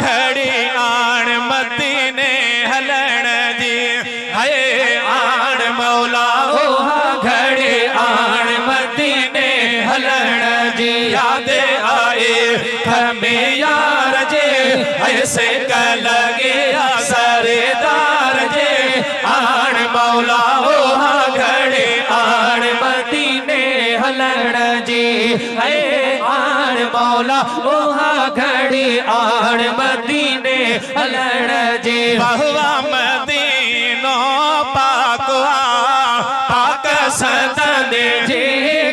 घड़ी आण मदीने हलण जी हाय आण मौला ओहा घड़ी आण मदीने हलण जी याद आए हमें यार जे ऐसे लगे सरदार जे आण मौला ओहा घड़ी आण मदीने हलण जी है आण मौला ओहा घड़ी आण मदीने हलण जी बहुआ मदीनो पाकवा पाक सदन जी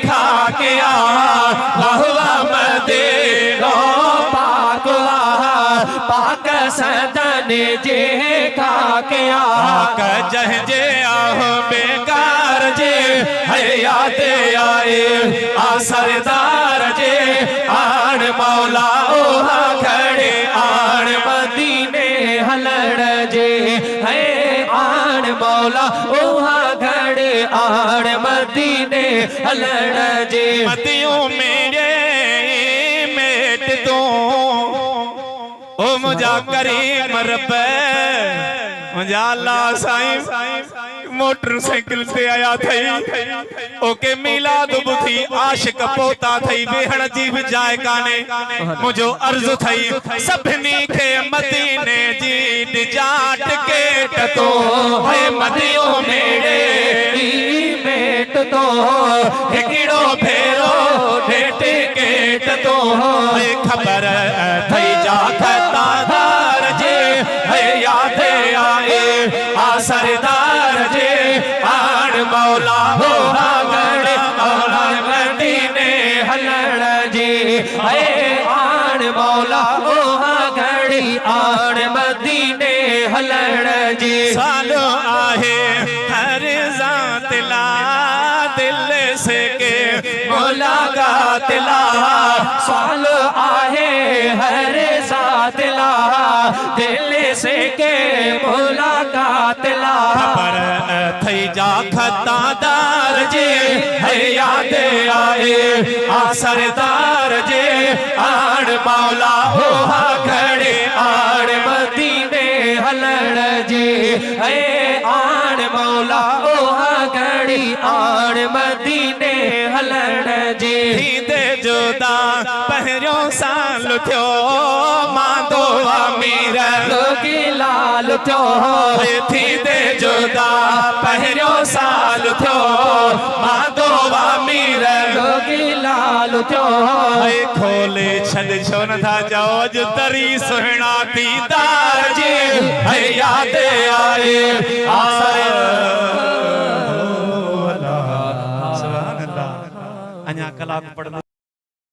खाके आ बहुआ मदीनो पाकवा पाक सदन जी खाके आ जह जे आहो बेकार जे है याद आए आ सरदार जे आण मौला ओहा घड़ी आण मदीने हलण जे है आण मौला ओहा घड़ी आण मदीने हलण जे मतियों मेरे मेट तू ओ मुझा करीम रब्बे मुझा अल्लाह साईं मोटरसाइकिल से आया थई ओके मिलाद बुथी आशिक पोता थई बेहण जी भी जाए काने मुझो अर्ज थई सभनी के मदीने जी जाट के तो है मदियो मेरे मेट तो हिकिड़ो भेरो भेट के तो है खबर थई जा खतादार जे है याद आए आ सरदार जे आण मौला ओहा घड़ी आण मदीने हलण जी है आण मौला ओहा घड़ी आण मदीने हलण जी सालो आहे हर ज़ात ला दिल से के मुलाकात ला सालो आहे हर ज़ात ला दिल से के मुलाकात ला खबर थई जा खतादार जे है याद आए आ सरदार जे आण मौला ओहा घड़ी आण मदीने हलण जी है आण मौला ओहा घड़ी आण मदीने हलण जी थींदे जुदा पहिरियों साल थियो मांदो अमीर लोगी लाल थियो थींदे जुदा पहिरियों साल थियो मांदो अमीर लोगी लाल थियो खोले छद छो नथा जाओ जो तरी सुहिणा दीदार जी है याद आए सुभान अल्लाह अञा कलाक पढ़